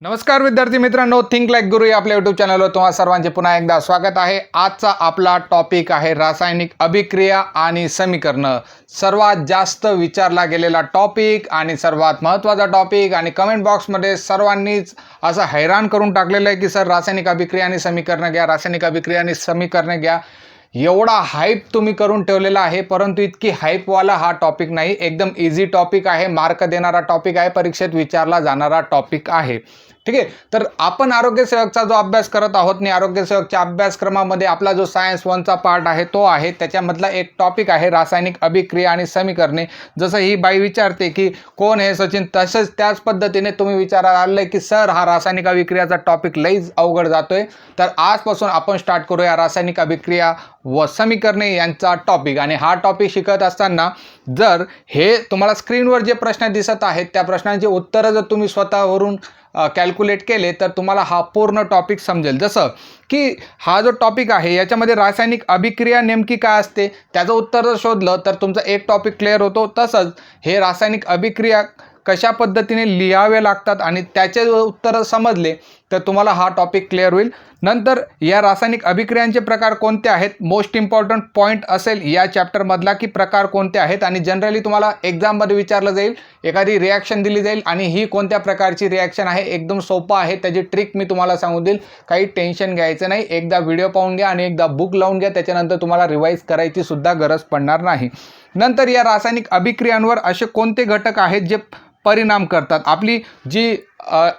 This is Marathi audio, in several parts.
नमस्कार विद्यार्थी मित्रांनो, थिंक लाईक गुरु या आपल्या यूट्यूब चॅनलवर तुम्हा सर्वांचे पुन्हा एकदा स्वागत आहे। आजचा आपला टॉपिक आहे रासायनिक अभिक्रिया आणि समीकरणं। सर्वात जास्त विचारला गेलेला टॉपिक आणि सर्वात महत्त्वाचा टॉपिक आणि कमेंट बॉक्समध्ये सर्वांनीच असं हैराण करून टाकलेलं आहे की सर रासायनिक अभिक्रिया आणि समीकरणं घ्या, रासायनिक अभिक्रिया आणि समीकरणं घ्या। एवढा हाईप तुम्ही करून ठेवलेला आहे, परंतु इतकी हाईपवाला हा टॉपिक नाही। एकदम इझी टॉपिक आहे, मार्क देणारा टॉपिक आहे, परीक्षेत विचारला जाणारा टॉपिक आहे। ठीक आहे, तर आपण आरोग्य सेवकचा जो अभ्यास करत आहोत आणि आरोग्य सेवकच्या अभ्यासक्रमामध्ये आपला जो सायन्स 1चा पार्ट आहे तो आहे, त्याच्यामधला एक टॉपिक आहे रासायनिक अभिक्रिया आणि समीकरणे। जसं ही बाई विचारते की कोण आहे सचिन, तसंच त्याच पद्धतीने तुम्ही विचारायला आले की सर हा रासायनिक अभिक्रियाचा टॉपिक लईच अवघड जातोय। तर आजपासून आपण स्टार्ट करूया रासायनिक अभिक्रिया व समीकरणे यांचा टॉपिक। आणि हा टॉपिक शिकत असताना जर हे तुम्हाला स्क्रीनवर जे प्रश्न दिसत आहेत त्या प्रश्नांची उत्तरं जर तुम्ही स्वतःवरून कॅल्क्युलेट केले तर तुम्हाला हा पूर्ण टॉपिक समजेल। जसं की हा जो टॉपिक आहे याच्यामध्ये रासायनिक अभिक्रिया नेमकी काय असते त्याचं उत्तर जर शोधलं तर तुमचा एक टॉपिक क्लिअर होतो। तसंच हे रासायनिक अभिक्रिया कशा पद्धतीने लिहावे लागतात आणि त्याचे उत्तर समजले तर तुम्हाला हा टॉपिक क्लिअर होईल। नंतर या रासायनिक अभिक्रियांचे प्रकार कोणते आहेत, मोस्ट इम्पॉर्टंट पॉईंट असेल या चॅप्टरमधला की प्रकार कोणते आहेत। आणि जनरली तुम्हाला एक्झाममध्ये विचारलं जाईल, एखादी रिॲक्शन दिली जाईल आणि ही कोणत्या प्रकारची रिॲक्शन आहे, एकदम सोपं आहे, त्याची ट्रिक मी तुम्हाला सांगून देईल। काही टेन्शन घ्यायचं नाही, एकदा व्हिडिओ पाहून घ्या आणि एकदा बुक लावून घ्या, त्याच्यानंतर तुम्हाला रिवाईज करायची सुद्धा गरज पडणार नाही। नंतर या रासायनिक अभिक्रियांवर असे कोणते घटक आहेत जे परिणाम करतात। आपली जी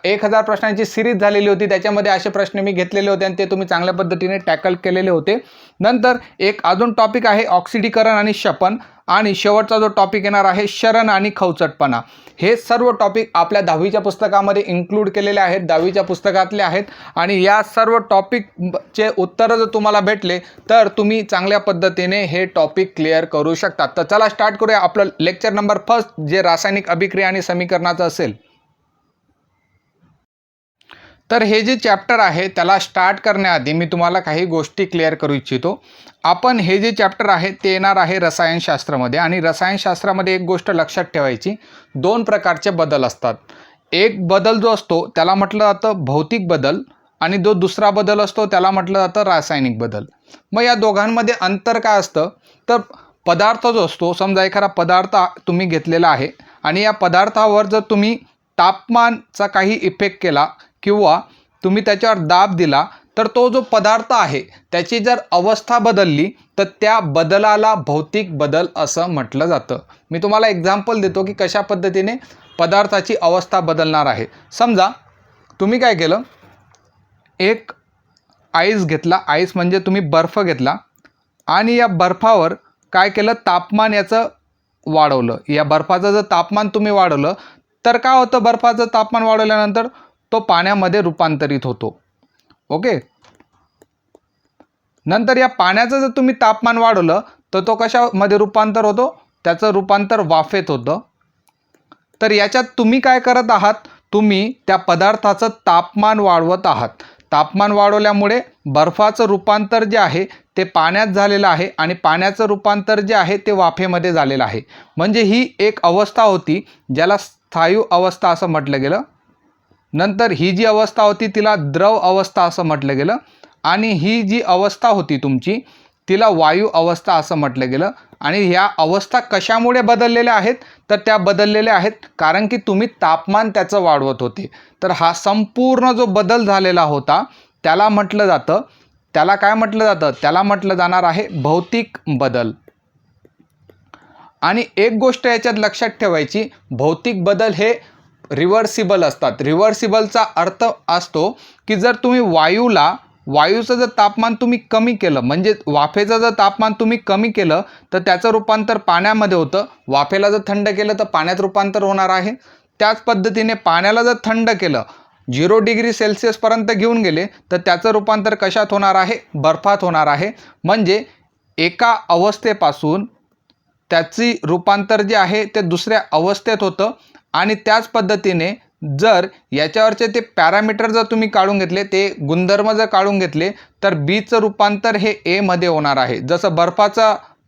1000 प्रश्नांची सिरीज झालेली होती त्याच्यामध्ये असे प्रश्न मी घेतलेले होते आणि ते तुम्ही चांगल्या पद्धतीने टॅकल केलेले होते। नंतर एक अजून टॉपिक आहे ऑक्सिडीकरण आणि शपन, आणि शेवटचा जो टॉपिक येणार आहे शरण आणि खवचटपणा। हे सर्व टॉपिक आपल्या 10वीच्या पुस्तकामध्ये इन्क्लूड केलेले आहेत, 10वीच्या पुस्तकातले आहेत। आणि या सर्व टॉपिकचे उत्तरं जर तुम्हाला भेटले तर तुम्ही चांगल्या पद्धतीने हे टॉपिक क्लिअर करू शकता। तर चला स्टार्ट करूया आपलं लेक्चर नंबर 1 जे रासायनिक अभिक्रिया आणि समीकरणाचं असेल। तर हे जे चॅप्टर आहे त्याला स्टार्ट करण्याआधी मी तुम्हाला काही गोष्टी क्लिअर करू इच्छितो। आपण हे जे चॅप्टर आहे ते येणार आहे रसायनशास्त्रामध्ये, आणि रसायनशास्त्रामध्ये एक गोष्ट लक्षात ठेवायची, 2 प्रकारचे बदल असतात। एक बदल जो असतो त्याला म्हटलं जातं भौतिक बदल, आणि जो दुसरा बदल असतो त्याला म्हटलं जातं रासायनिक बदल। मग या दोघांमध्ये अंतर काय असतं, तर पदार्थ जो असतो, समजा एखादा पदार्थ तुम्ही घेतलेला आहे आणि या पदार्थावर जर तुम्ही तापमानचा काही इफेक्ट केला किंवा तुम्ही त्याच्यावर दाब दिला तर तो जो पदार्थ आहे त्याची जर अवस्था बदलली तर त्या बदलाला भौतिक बदल असं म्हटलं जातं। मी तुम्हाला एक्झाम्पल देतो की कशा पद्धतीने पदार्थाची अवस्था बदलणार आहे। समजा तुम्ही काय केलं, एक आईस घेतला, आईस म्हणजे तुम्ही बर्फ घेतला आणि या बर्फावर काय केलं, तापमान याचं वाढवलं। या बर्फाचं जर तापमान तुम्ही वाढवलं तर काय होतं, बर्फाचं तापमान वाढवल्यानंतर तो पाण्यामध्ये रूपांतरित होतो। ओके, नंतर या पाण्याचं जर तुम्ही तापमान वाढवलं तर तो कशामध्ये रूपांतर होतो, त्याचं रूपांतर वाफेत होतं। तर याच्यात तुम्ही काय करत आहात, तुम्ही त्या पदार्थाचं तापमान वाढवत आहात। तापमान वाढवल्यामुळे बर्फाचं रूपांतर जे आहे ते पाण्यात झालेलं आहे आणि पाण्याचं रूपांतर जे आहे ते वाफेमध्ये झालेलं आहे। म्हणजे ही एक अवस्था होती ज्याला स्थायू अवस्था असं म्हटलं गेलं। नंतर ही जी अवस्था होती तिला द्रव अवस्था असं म्हटलं गेलं, आणि ही जी अवस्था होती तुमची तिला वायू अवस्था असं म्हटलं गेलं। आणि ह्या अवस्था कशामुळे बदललेल्या आहेत, तर त्या बदललेल्या आहेत कारण की तुम्ही तापमान त्याचं वाढवत होते। तर हा संपूर्ण जो बदल झालेला होता त्याला म्हटलं जातं, त्याला काय म्हटलं जातं, त्याला म्हटलं जाणार आहे भौतिक बदल। आणि एक गोष्ट याच्यात लक्षात ठेवायची, भौतिक बदल हे रिव्हर्सिबल असतात। रिव्हर्सिबलचा अर्थ असतो की जर तुम्ही वायूचं जर तापमान तुम्ही कमी केलं, म्हणजे वाफेचं जर तापमान तुम्ही कमी केलं तर त्याचं रूपांतर पाण्यामध्ये होतं। वाफेला जर थंड केलं तर पाण्यात रूपांतर होणार आहे। त्याच पद्धतीने पाण्याला जर थंड केलं, 0 डिग्री सेल्सिअसपर्यंत घेऊन गेले तर त्याचं रूपांतर कशात होणार आहे, बर्फात होणार आहे। म्हणजे एका अवस्थेपासून त्याची रूपांतर जे आहे ते दुसऱ्या अवस्थेत होतं। आणि त्याच पद्धतीने जर याच्यावरचे ते पॅरामीटर जर तुम्ही काढून घेतले, ते गुणधर्म जर काढून घेतले तर बीचं रूपांतर हे ए मध्ये होणार आहे। जसं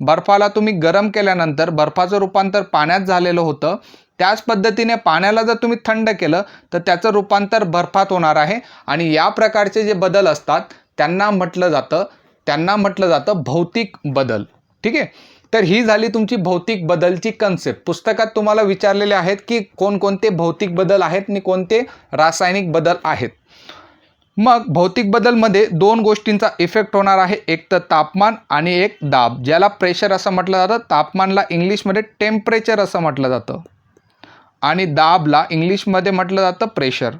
बर्फाला तुम्ही गरम केल्यानंतर बर्फाचं रूपांतर पाण्यात झालेलं होतं, त्याच पद्धतीने पाण्याला जर तुम्ही थंड केलं तर त्याचं रूपांतर बर्फात होणार आहे आणि या प्रकारचे जे बदल असतात त्यांना म्हटलं जातं भौतिक बदल. ठीक आहे, तर ही झाली तुमची भौतिक बदलची कन्सेप्ट. पुस्तकात तुम्हाला विचारलेले आहेत की कोणकोणते भौतिक बदल आहेत आणि कोणते रासायनिक बदल आहेत. मग भौतिक बदलमध्ये दोन गोष्टींचा इफेक्ट होणार आहे, एक तर तापमान आणि एक दाब, ज्याला प्रेशर असं म्हटलं जातं. तापमानला इंग्लिशमध्ये टेम्परेचर असं म्हटलं जातं आणि दाबला इंग्लिशमध्ये म्हटलं जातं प्रेशर.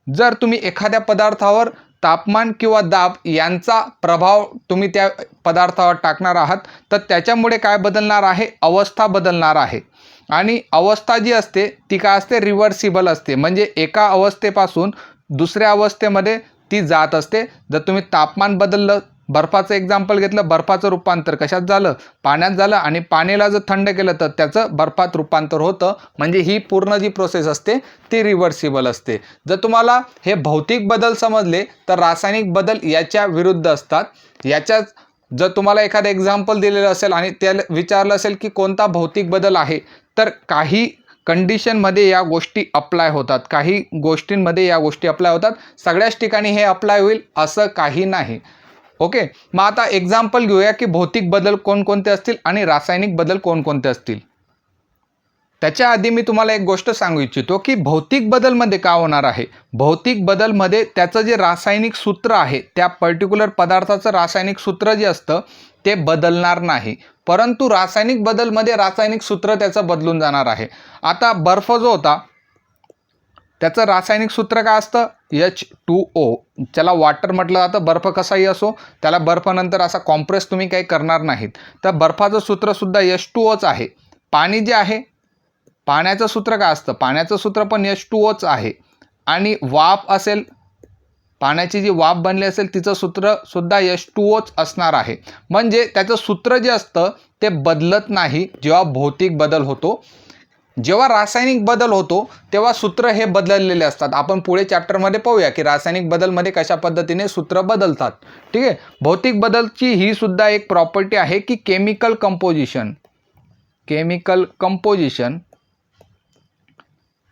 जर तुम्ही एखाद्या पदार्थावर तापमान किंवा दाब यांचा प्रभाव तुम्ही त्या पदार्थावर टाकणार आहात तर त्याच्यामुळे काय बदलणार आहे, अवस्था बदलणार आहे. आणि अवस्था जी असते ती काय असते, रिव्हर्सिबल असते. म्हणजे एका अवस्थेपासून दुसऱ्या अवस्थेमध्ये ती जात असते. जर तुम्ही तापमान बदललं, बर्फाचं एक्झाम्पल घेतलं, बर्फाचं रूपांतर कशात झालं, पाण्यात झालं आणि पाण्याला जर थंड केलं तर त्याचं बर्फात रूपांतर होतं. म्हणजे ही पूर्ण जी प्रोसेस असते ती रिव्हर्सिबल असते. जर तुम्हाला हे भौतिक बदल समजले तर रासायनिक बदल याच्या विरुद्ध असतात. याच्याच जर तुम्हाला एखादं एक्झाम्पल दिलेलं असेल आणि त्याला विचारलं असेल की कोणता भौतिक बदल आहे, तर काही कंडिशनमध्ये या गोष्टी अप्लाय होतात, काही गोष्टींमध्ये या गोष्टी अप्लाय होतात. सगळ्याच ठिकाणी हे अप्लाय होईल असं काही नाही. ओके, मग आता एक्झाम्पल घेऊया की भौतिक बदल कोणकोणते असतील आणि रासायनिक बदल कोणकोणते असतील. त्याच्या आधी मी तुम्हाला एक गोष्ट सांगू इच्छितो की भौतिक बदलमध्ये काय होणार आहे. भौतिक बदलमध्ये त्याचं जे रासायनिक सूत्र आहे, त्या पर्टिक्युलर पदार्थाचं रासायनिक सूत्र जे असतं ते बदलणार नाही, परंतु रासायनिक बदलमध्ये रासायनिक सूत्र त्याचं बदलून जाणार आहे. आता बर्फ जो होता त्याचं रासायनिक सूत्र काय असतं, H2O, ज्याला वॉटर म्हटलं जातं. बर्फ कसाही असो, त्याला बर्फानंतर असा कॉम्प्रेस तुम्ही काही करणार नाहीत, तर बर्फाचं सूत्रसुद्धा H2Oच आहे. पाणी जे आहे, पाण्याचं सूत्र काय असतं, पाण्याचं सूत्र पण H2Oच आहे. आणि वाफ असेल, पाण्याची जी वाफ बनली असेल तिचं सूत्रसुद्धा H2Oच असणार आहे. म्हणजे त्याचं सूत्र जे असतं ते बदलत नाही जेव्हा भौतिक बदल होतो. जेव्हा रासायनिक बदल होतो तेव्हा सूत्र हे बदललेले असतात. आपण पुढे चॅप्टरमध्ये पाहूया की रासायनिक बदलमध्ये कशा पद्धतीने सूत्र बदलतात. ठीक आहे, भौतिक बदलची ही सुद्धा एक प्रॉपर्टी आहे की केमिकल कंपोजिशन,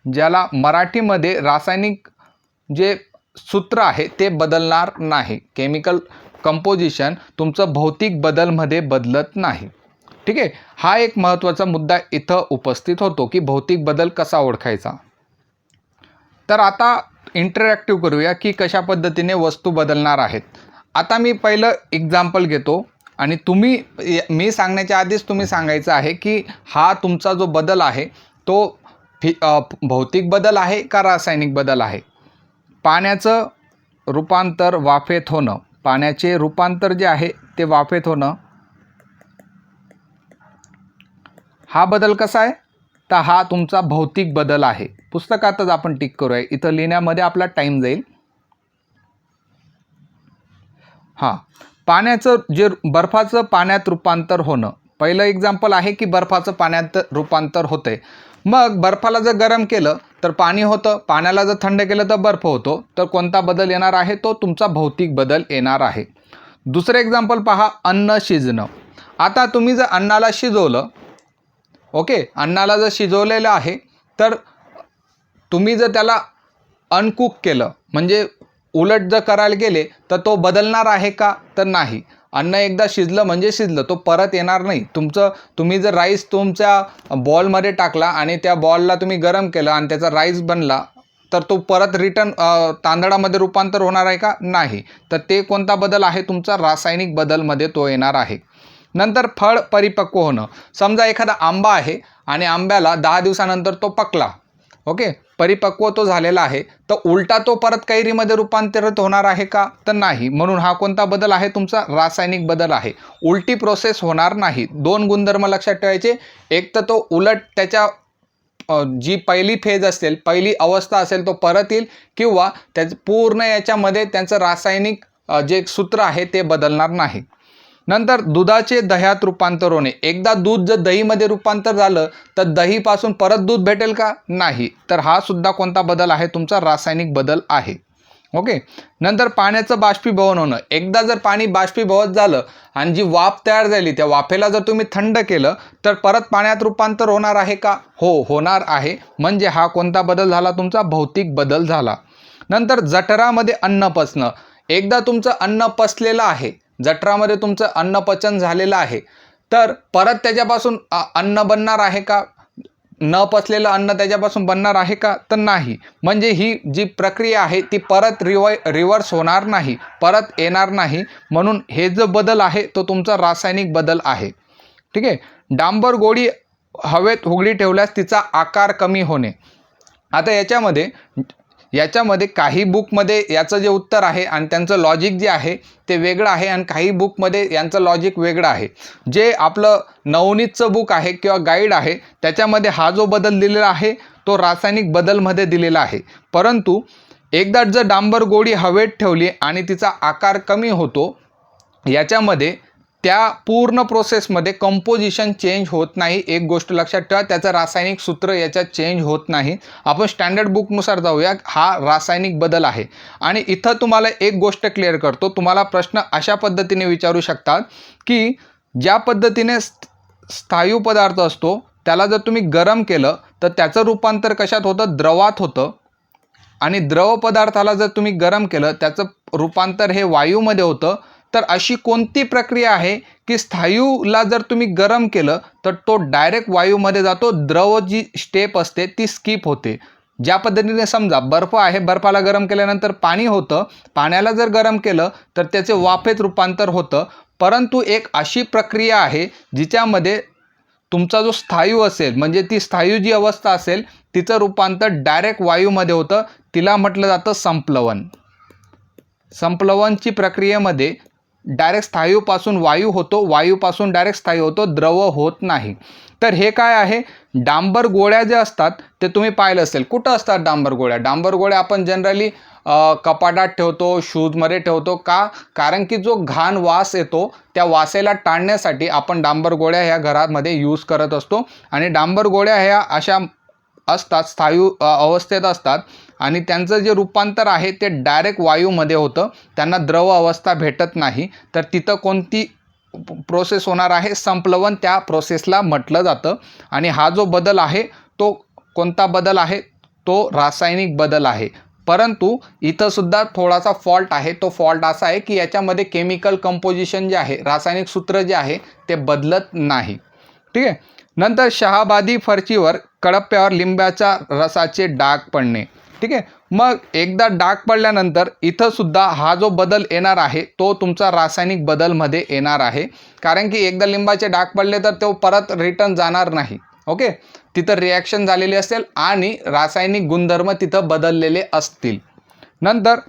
ज्याला मराठीमध्ये रासायनिक जे सूत्र आहे ते बदलणार नाही. केमिकल कंपोजिशन तुमचं भौतिक बदलमध्ये बदलत नाही. ठीक आहे, हा एक महत्त्वाचा मुद्दा इथं उपस्थित होतो की भौतिक बदल कसा ओळखायचा. तर आता इंटरॅक्टिव्ह करूया की कशा पद्धतीने वस्तू बदलणार आहेत. आता मी पहिलं एक्झाम्पल घेतो आणि मी सांगण्याच्या आधीच तुम्ही सांगायचं आहे की हा तुमचा जो बदल आहे तो भौतिक बदल आहे का रासायनिक बदल आहे. पाण्याचं रूपांतर वाफेत होणं, पाण्याचे रूपांतर जे आहे ते वाफेत होणं, हा बदल कसा आहे, तर हा तुमचा भौतिक बदल आहे. पुस्तकातच आपण टिक करूया, इथं लिहिण्यामध्ये आपला टाईम जाईल. बर्फाचं पाण्यात रूपांतर होणं, पहिलं एक्झाम्पल आहे की बर्फाचं पाण्यात रूपांतर होतंय. मग बर्फाला जर गरम केलं तर पाणी होतं, पाण्याला जर थंड केलं तर बर्फ होतो. तर कोणता बदल येणार आहे, तो तुमचा भौतिक बदल येणार आहे. दुसरं एक्झाम्पल पहा, अन्न शिजणं. आता तुम्ही जर अन्नाला शिजवलं, ओके, अन्नाला जर शिजवलेलं आहे तर तुम्ही जर त्याला अनकुक केलं, म्हणजे उलट जर करायला गेले तर तो बदलणार आहे का, तर नाही. अन्न एकदा शिजलं म्हणजे शिजलं, तो परत येणार नाही. तुम्ही जर राईस तुमच्या बॉलमध्ये टाकला आणि त्या बॉलला तुम्ही गरम केलं आणि त्याचा राईस बनला तर तो परत रिटर्न तांदळामध्ये रूपांतर होणार आहे का, नाही. तर ते कोणता बदल आहे, तुमचा रासायनिक बदलमध्ये तो येणार आहे. नंतर फळ परिपक्व होणं. समजा एखादा आंबा आहे आणि आंब्याला 10 दिवसानंतर तो पकला, ओके, परिपक्व तो झालेला आहे, तर उलटा तो परत कैरीमध्ये रूपांतरित होणार आहे का, तर नाही. म्हणून हा कोणता बदल आहे, तुमचा रासायनिक बदल आहे. उलटी प्रोसेस होणार नाही. दोन गुणधर्म लक्षात ठेवायचे, एक तर तो उलट त्याच्या जी पहिली फेज असेल, पहिली अवस्था असेल तो परत येईल, किंवा त्याचं पूर्ण याच्यामध्ये त्यांचं रासायनिक जे सूत्र आहे ते बदलणार नाही. नंतर दुधाचे दह्यात रूपांतर होणे. एकदा दूध जर दहीमध्ये रूपांतर झालं तर दहीपासून परत दूध भेटेल का, नाही. तर हा सुद्धा कोणता बदल आहे, तुमचा रासायनिक बदल आहे. ओके. नंतर पाण्याचं बाष्पीभवन होणं. एकदा जर पाणी बाष्पीभवत झालं आणि जी वाफ तयार झाली, त्या वाफेला जर तुम्ही थंड केलं तर परत पाण्यात रूपांतर होणार आहे का? हो, होणार आहे. म्हणजे हा कोणता बदल झाला? तुमचा भौतिक बदल झाला. नंतर जठरामध्ये अन्न पचणं. एकदा तुमचं अन्न पचलेलं आहे, जठरामध्ये तुमचं अन्न पचन झालेलं आहे, तर परत त्याच्यापासून अन्न बनणार आहे का? न पचलेलं अन्न त्याच्यापासून बनणार आहे का? तर नाही. म्हणजे ही जी प्रक्रिया आहे ती परत रिव्हर्स होणार नाही, परत येणार नाही. म्हणून हे जो बदल आहे तो तुमचा रासायनिक बदल आहे. ठीक आहे. डांबर गोळी हवेत उघडी ठेवल्यास तिचा आकार कमी होणे. आता याच्यामध्ये काही बुकमध्ये याचं जे उत्तर आहे आणि त्यांचं लॉजिक जे आहे ते वेगळं आहे आणि काही बुकमध्ये यांचं लॉजिक वेगळं आहे. जे आपलं नवनीतचं बुक आहे किंवा गाईड आहे त्याच्यामध्ये हा जो बदल दिलेला आहे तो रासायनिक बदलमध्ये दिलेला आहे. परंतु एकदा जर डांबर गोळी हवेत ठेवली आणि तिचा आकार कमी होतो, याच्यामध्ये त्या पूर्ण प्रोसेसमध्ये कंपोजिशन चेंज होत नाही. एक गोष्ट लक्षात ठेवा, त्याचं रासायनिक सूत्र याच्यात चेंज होत नाही. आपण स्टँडर्ड बुकनुसार जाऊया. हा रासायनिक बदल आहे. आणि इथं तुम्हाला एक गोष्ट क्लिअर करतो. तुम्हाला प्रश्न अशा पद्धतीने विचारू शकतात की ज्या पद्धतीने स्थायू पदार्थ असतो त्याला जर तुम्ही गरम केलं तर त्याचं रूपांतर कशात होतं? द्रवात होतं. आणि द्रव पदार्थाला जर तुम्ही गरम केलं त्याचं रूपांतर हे वायूमध्ये होतं. तर अशी कोणती प्रक्रिया आहे की स्थायूला जर तुम्ही गरम केलं तर तो डायरेक्ट वायूमध्ये जातो, द्रव जी स्टेप असते ती स्किप होते. ज्या पद्धतीने समजा बर्फ आहे, बर्फाला गरम केल्यानंतर पाणी होतं, पाण्याला जर गरम केलं तर त्याचे वाफेत रूपांतर होतं. परंतु एक अशी प्रक्रिया आहे जिच्यामध्ये तुमचा जो स्थायू असेल, म्हणजे ती स्थायू जी अवस्था असेल तिचं रूपांतर डायरेक्ट वायूमध्ये होतं. तिला म्हटलं जातं संप्लवन. संप्लवनची प्रक्रियेमध्ये डायरेक्ट स्थायूपासून वायू होतो, वायूपासून डायरेक्ट स्थायू होतो, द्रव होत नाही. तर हे काय आहे? डांबर गोळ्या ज्या असतात ते तुम्ही पाहिलं असेल. कुठं असतात डांबर गोळ्या? डांबर गोळ्या आपण जनरली कपाटात ठेवतो, शूजमध्ये ठेवतो का? कारण की जो घाण वास येतो त्या वासेला टाळण्यासाठी आपण डांबर गोळ्या ह्या घरामध्ये यूज करत असतो. आणि डांबर गोळ्या ह्या अशा असतात, स्थायू अवस्थेत असतात आणि त्यांचं जे रूपांतर आहे ते डायरेक्ट वायूमध्ये होतं, त्यांना द्रव अवस्था भेटत नाही. तर तिथं कोणती प्रोसेस होणार आहे? संप्लवन त्या प्रोसेसला म्हटलं जातं. आणि हा जो बदल आहे तो कोणता बदल आहे? तो रासायनिक बदल आहे. परंतु इथं सुद्धा थोडासा फॉल्ट आहे. तो फॉल्ट असा आहे की याच्यामध्ये केमिकल कंपोजिशन जे आहे, रासायनिक सूत्र जे आहे ते बदलत नाही. ठीक आहे. नंतर शहाबादी फरचीवर कडप्प्यावर लिंबाच्या रसाचे डाग पडणे. ठीक आहे. मग एकदा डाग पडल्यानंतर इथं सुद्धा हा जो बदल येणार आहे तो तुमचा रासायनिक बदलमध्ये येणार आहे. कारण की एकदा लिंबाचे डाग पडले तर तो परत रिटर्न जाणार नाही. ओके. तिथं रिॲक्शन झालेली असेल आणि रासायनिक गुणधर्म तिथं बदललेले असतील. नंतर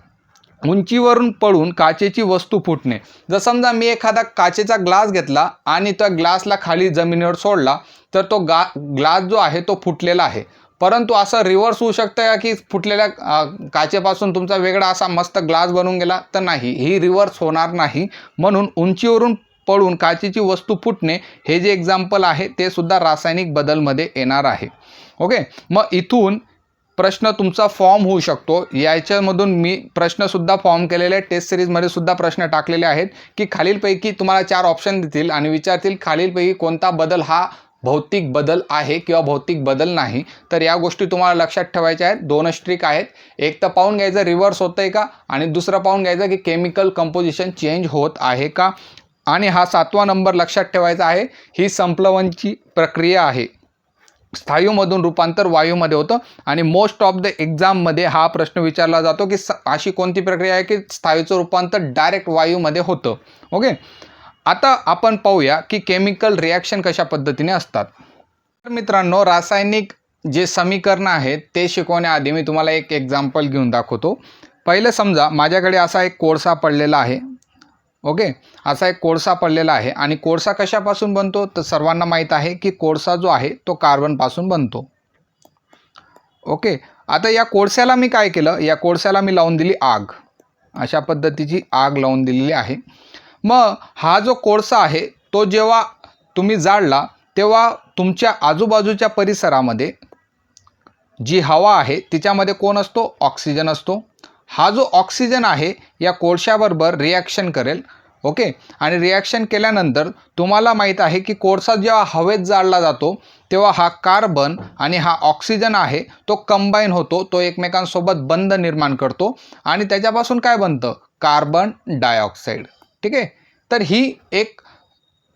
उंचीवरून पडून काचेची वस्तू फुटणे. जर समजा मी एखादा काचेचा ग्लास घेतला आणि त्या ग्लासला खाली जमिनीवर सोडला तर तो ग्लास जो आहे तो फुटलेला आहे. परंतु असं रिव्हर्स होऊ शकतं का की फुटलेल्या काचेपासून तुमचा वेगळा असा मस्त ग्लास बनून गेला? तर नाही, ही रिव्हर्स होणार नाही. म्हणून उंचीवरून पडून काचेची वस्तू फुटणे हे जे एक्झाम्पल आहे ते सुद्धा रासायनिक बदलमध्ये येणार आहे. ओके. मग इथून प्रश्न तुमचा फॉर्म होऊ शकतो. याच्यामधून मी प्रश्नसुद्धा फॉर्म केलेले आहेत. टेस्ट सिरीजमध्ये सुद्धा प्रश्न टाकलेले आहेत की खालीलपैकी तुम्हाला 4 ऑप्शन देतील आणि विचारतील खालीलपैकी कोणता बदल हा भौतिक बदल आहे किंवा भौतिक बदल नाही. तर या गोष्टी तुम्हाला लक्षात ठेवायच्या आहेत. 2च ट्रिक आहेत. एक तर पाहून घ्यायचं रिव्हर्स होतं आहे का, आणि दुसरं पाहून घ्यायचं की केमिकल कंपोजिशन चेंज होत आहे का. आणि हा 7वा नंबर लक्षात ठेवायचा आहे. ही संप्लवनची प्रक्रिया आहे. स्थायूमधून रूपांतर वायूमध्ये होतं आणि मोस्ट ऑफ द एक्झाममध्ये हा प्रश्न विचारला जातो की अशी कोणती प्रक्रिया आहे की स्थायूचं रूपांतर डायरेक्ट वायूमध्ये होतं. ओके. आता आपण पाहूया की केमिकल रिॲक्शन कशा पद्धतीने असतात. तर मित्रांनो, रासायनिक जे समीकरण आहेत ते शिकवण्याआधी मी तुम्हाला एक एक्झाम्पल घेऊन दाखवतो. पहिलं समजा माझ्याकडे असा एक कोळसा पडलेला आहे. ओके. असा एक कोळसा पडलेला आहे आणि कोळसा कशापासून बनतो? तर सर्वांना माहीत आहे की कोळसा जो आहे तो कार्बनपासून बनतो. ओके. आता या कोळस्याला मी काय केलं? या कोळस्याला मी लावून दिली आग. अशा पद्धतीची आग लावून दिलेली आहे. मग हा जो कोळसा आहे तो जेव्हा तुम्ही जाळला तेव्हा तुमच्या आजूबाजूच्या परिसरामध्ये जी हवा आहे तिच्यामध्ये कोण असतो? ऑक्सिजन असतो. हा जो ऑक्सिजन आहे या कोळशाबरोबर रिॲक्शन करेल. ओके, आणि रिॲक्शन केल्यानंतर तुम्हाला माहीत आहे की कोळसा जेव्हा हवेत जाळला जातो तेव्हा हा कार्बन आणि हा ऑक्सिजन आहे तो कंबाईन होतो, तो एकमेकांसोबत बंध निर्माण करतो आणि त्याच्यापासून काय बनतं, कार्बन डायऑक्साईड. ठीक आहे, तर ही एक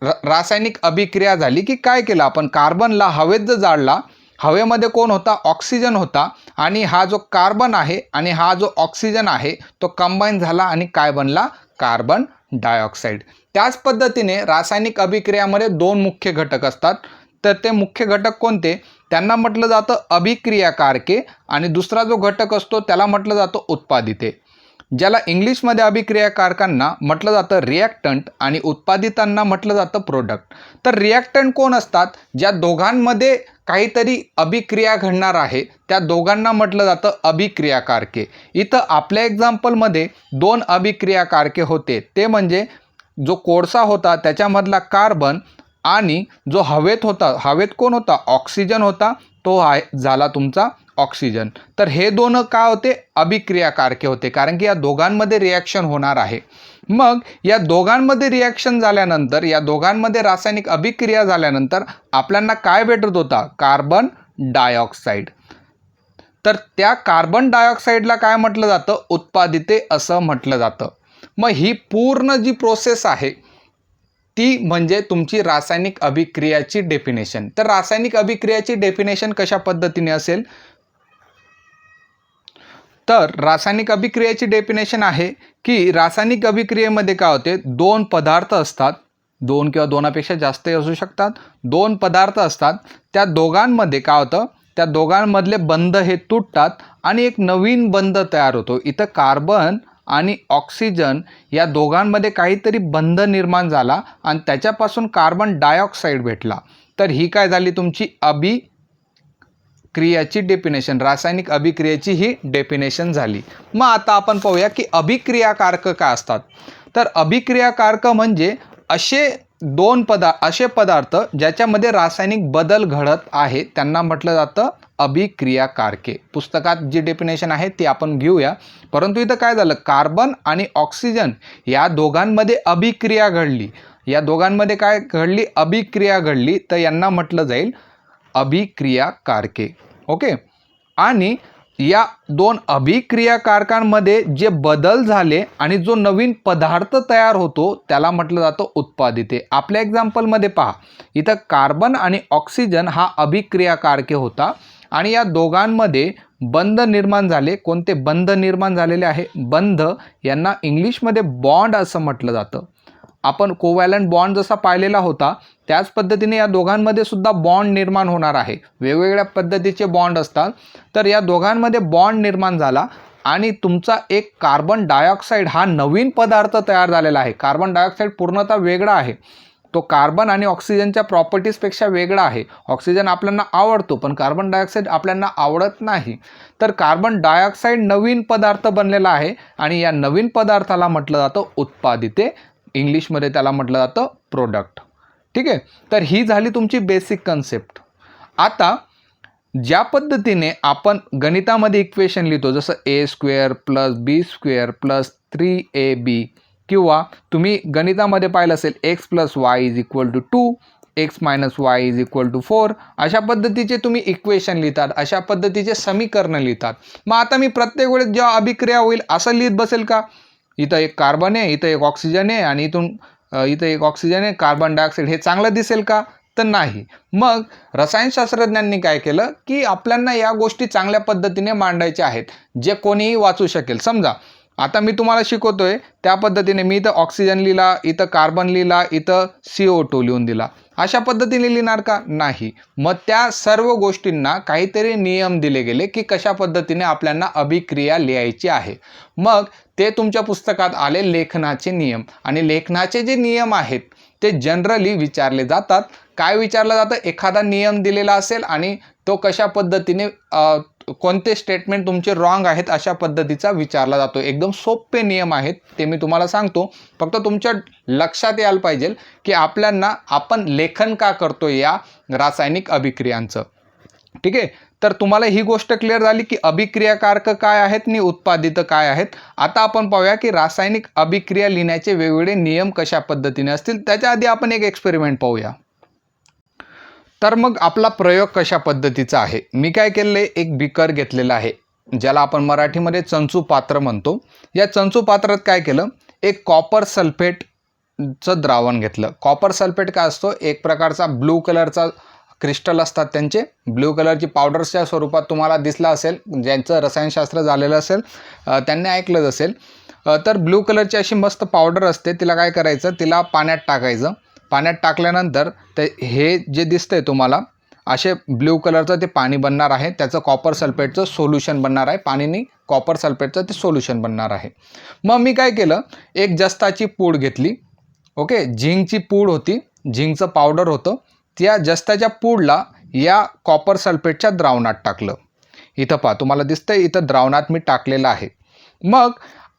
रासायनिक अभिक्रिया झाली की काय केलं आपण, कार्बनला हवेत जर जाळला, हवेमध्ये कोण होता, ऑक्सिजन होता, आणि हा जो कार्बन आहे आणि हा जो ऑक्सिजन आहे तो कंबाईन झाला आणि काय बनला, कार्बन डायऑक्साईड. त्याच पद्धतीने रासायनिक अभिक्रियामध्ये दोन मुख्य घटक असतात. तर ते मुख्य घटक कोणते, त्यांना म्हटलं जातं अभिक्रियाकारके आणि दुसरा जो घटक असतो त्याला म्हटलं जातं उत्पादिते. ज्याला इंग्लिशमध्ये अभिक्रियाकारकांना म्हटलं जातं रिॲक्टंट आणि उत्पादितांना म्हटलं जातं प्रोडक्ट. तर रिॲक्टंट कोण असतात, ज्या दोघांमध्ये काहीतरी अभिक्रिया घडणार आहे त्या दोघांना म्हटलं जातं अभिक्रियाकारके. इथं आपल्या एक्झाम्पलमध्ये दोन अभिक्रियाकारके होते, ते म्हणजे जो कोळसा होता त्याच्यामधला कार्बन आणि जो हवेत होता, हवेत कोण होता, ऑक्सिजन होता, तो आहे झाला तुमचा ऑक्सिजन. तर हे दोन काय होते, अभिक्रियाकारके होते, कारण की या दोघांमध्ये रिॲक्शन होणार आहे. मग या दोघांमध्ये रिॲक्शन झाल्यानंतर, या दोघांमध्ये रासायनिक अभिक्रिया झाल्यानंतर आपल्याला काय भेटत होता, कार्बन डायऑक्साईड. तर त्या कार्बन डायऑक्साईडला काय म्हटलं जातं, उत्पादिते असं म्हटलं जातं. मग ही पूर्ण जी प्रोसेस आहे ती म्हणजे तुमची रासायनिक अभिक्रियाची डेफिनेशन. तर रासायनिक अभिक्रियाची डेफिनेशन कशा पद्धतीने असेल, तर रासायनिक अभिक्रियेची डेफिनेशन आहे की रासायनिक अभिक्रियेमध्ये काय होते, दोन पदार्थ असतात, दोन किंवा दोनापेक्षा जास्तही असू शकतात, दोन पदार्थ असतात, त्या दोघांमध्ये काय होतं, त्या दोघांमधले बंध हे तुटतात आणि एक नवीन बंध तयार होतो. इथं कार्बन आणि ऑक्सिजन या दोघांमध्ये काहीतरी बंध निर्माण झाला आणि त्याच्यापासून कार्बन डायऑक्साईड भेटला. तर ही काय झाली तुमची क्रियाची डेफिनेशन, रासायनिक अभिक्रियेची ही डेफिनेशन झाली. मग आता आपण पाहूया की अभिक्रियाकारक काय असतात. तर अभिक्रियाकारक म्हणजे असे पदार्थ ज्याच्यामध्ये रासायनिक बदल घडत आहे त्यांना म्हटलं जातं अभिक्रियाकारके. पुस्तकात जी डेफिनेशन आहे ती आपण घेऊया. परंतु इथं काय झालं, कार्बन आणि ऑक्सिजन या दोघांमध्ये अभिक्रिया घडली, या दोघांमध्ये काय घडली, अभिक्रिया घडली, तर यांना म्हटलं जाईल अभिक्रियाकारके. ओके, आणि या दोन अभिक्रियाकारकांमध्ये जे बदल झाले आणि जो नवीन पदार्थ तयार होतो त्याला म्हटलं जातं उत्पादिते. आपल्या एक्झाम्पलमध्ये पहा, इथं कार्बन आणि ऑक्सिजन हा अभिक्रियाकारके होता आणि या दोघांमध्ये बंध निर्माण झाले. कोणते बंध निर्माण झालेले आहे, बंध यांना इंग्लिशमध्ये बॉन्ड असं म्हटलं जातं. आपण कोव्हॅलंट बॉन्ड जसा पाहिलेला होता त्याच पद्धतीने या दोघांमध्ये सुद्धा बॉन्ड निर्माण होणार आहे. वेगवेगळ्या पद्धतीचे बॉन्ड असतात. तर या दोघांमध्ये बॉन्ड निर्माण झाला आणि तुमचा एक कार्बन डायऑक्साईड हा नवीन पदार्थ तयार झालेला आहे. कार्बन डायऑक्साईड पूर्णतः वेगळा आहे, तो कार्बन आणि ऑक्सिजनच्या प्रॉपर्टीजपेक्षा वेगळा आहे. ऑक्सिजन आपल्याला आवडतो पण कार्बन डायऑक्साईड आपल्याला आवडत नाही. तर कार्बन डायऑक्साईड नवीन पदार्थ बनलेला आहे आणि या नवीन पदार्थाला म्हटलं जातं उत्पादिते, इंग्लिशमध्ये त्याला म्हटलं जातं प्रोडक्ट. ठीक आहे, तर ही झाली तुमची बेसिक कन्सेप्ट. आता ज्या पद्धतीने आपण गणितामध्ये इक्वेशन लिहितो, जसं a² + b² + 3ab, किंवा तुम्ही गणितामध्ये पाहिलं असेल x + y = 2, x - y = 4, अशा पद्धतीचे तुम्ही इक्वेशन लिहितात, अशा पद्धतीचे समीकरण लिहितात. मग आता मी प्रत्येक वेळेस जेव्हा अभिक्रिया होईल असं लिहित बसेल का, इथं एक कार्बन आहे, इथं एक ऑक्सिजन आहे आणि इथं एक ऑक्सिजन आहे, कार्बन डायऑक्साईड, हे चांगलं दिसेल का, तर नाही. मग रसायनशास्त्रज्ञांनी काय केलं की आपल्याला या गोष्टी चांगल्या पद्धतीने मांडायच्या आहेत, जे कोणीही वाचू शकेल. समजा आता मी तुम्हाला शिकवतोय त्या पद्धतीने मी इथं ऑक्सिजन लिहिला, इथं कार्बन लिहिला, इथं CO2 लिहून दिला, अशा पद्धतीने लिहिणार का, नाही. मग त्या सर्व गोष्टींना काहीतरी नियम दिले गेले की कशा पद्धतीने आपल्याला अभिक्रिया लिहायची आहे. मग ते तुमच्या पुस्तकात आले लेखनाचे नियम, आणि लेखनाचे जे नियम आहेत ते जनरली विचारले जातात. काय विचारलं जातं, एखादा नियम दिलेला असेल आणि तो कशा पद्धतीने कोणते स्टेटमेंट तुमचे रॉंग आहेत अशा पद्धतीचा विचारला जातो. एकदम सोपे नियम आहेत, ते मी तुम्हाला सांगतो. फक्त तुमच्या लक्षात यायला पाहिजे की आपण लेखन का करतो या रासायनिक अभिक्रियांचं. ठीक आहे. तर तुम्हाला ही गोष्ट क्लिअर झाली की अभिक्रियाकारक काय आहेत आणि उत्पादित काय आहेत. आता आपण पाहूया की रासायनिक अभिक्रिया लिहिण्याचे वेगवेगळे नियम कशा पद्धतीने असतील. त्याच्या आधी आपण एक एक्सपेरिमेंट पाहूया. तर मग आपला प्रयोग कशा पद्धतीचा आहे. मी काय केलेलं आहे, एक बिकर घेतलेलं आहे ज्याला आपण मराठीमध्ये चंचू पात्र म्हणतो. या चंचू पात्रात काय केलं, एक कॉपर सल्फेटचं द्रावण घेतलं. कॉपर सल्फेट काय असतो, एक प्रकारचा ब्लू कलरचा क्रिस्टल असतात, त्यांचे ब्लू कलरची पावडर्सच्या स्वरूपात तुम्हाला दिसला असेल. ज्यांचं रसायनशास्त्र झालेलं असेल त्यांनी ऐकलंच असेल. तर ब्लू कलरची अशी मस्त पावडर असते. तिला काय करायचं, तिला पाण्यात टाकायचं. पाण्यात टाकल्यानंतर ते हे जे दिसतंय तुम्हाला असे ब्ल्यू कलरचं ते पाणी बनणार आहे. त्याचं कॉपर सल्फेटचं सोल्युशन बनणार आहे. पाणीने कॉपर सल्फेटचं ते सोल्युशन बनणार आहे. मग मी काय केलं, एक जस्ताची पूड घेतली. ओके, झिंकची पूड होती, झिंकचं पावडर होतं. त्या जस्ताच्या पूडला या कॉपर सल्फेटच्या द्रावणात टाकलं. इथं पहा, तुम्हाला दिसतंय इथं द्रावणात मी टाकलेलं आहे. मग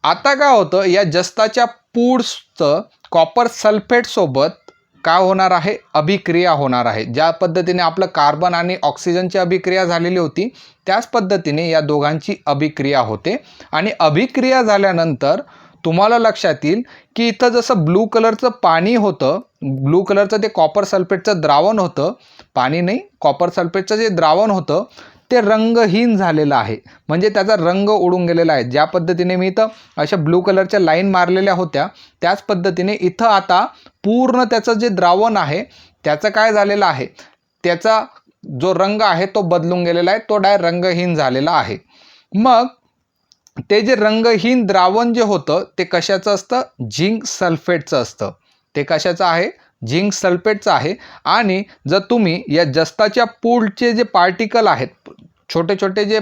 आता काय होतं, या जस्ताच्या पूडचं कॉपर सल्फेटसोबत काय होणार आहे, अभिक्रिया होणार आहे. ज्या पद्धतीने आपलं कार्बन आणि ऑक्सिजनची अभिक्रिया झालेली होती त्याच पद्धतीने या दोघांची अभिक्रिया होते. आणि अभिक्रिया झाल्यानंतर तुम्हाला लक्षात येईल की इथं जसं ब्लू कलरचं पाणी होतं, ब्लू कलरचं ते कॉपर सल्फेटचं द्रावण होतं, पाणी नाही कॉपर सल्फेटचं जे द्रावण होतं ते रंगहीन झालेलं आहे. म्हणजे त्याचा रंग उडून गेलेला आहे. ज्या पद्धतीने मी इथं अशा ब्लू कलरच्या लाईन मारलेल्या होत्या त्याच पद्धतीने इथं आता पूर्ण त्याचं जे द्रावण आहे त्याचं काय झालेलं आहे, त्याचा जो रंग आहे तो बदलून गेलेला आहे, तो डायरेक्ट रंगहीन झालेला आहे. मग ते जे रंगहीन द्रावण जे होतं ते कशाचं असतं, झिंक सल्फेटचं असतं. ते कशाचं आहे, झिंक सल्फेटचं आहे. आणि जर तुम्ही या जस्ताच्या पूडचे जे पार्टिकल आहेत, छोटे छोटे जे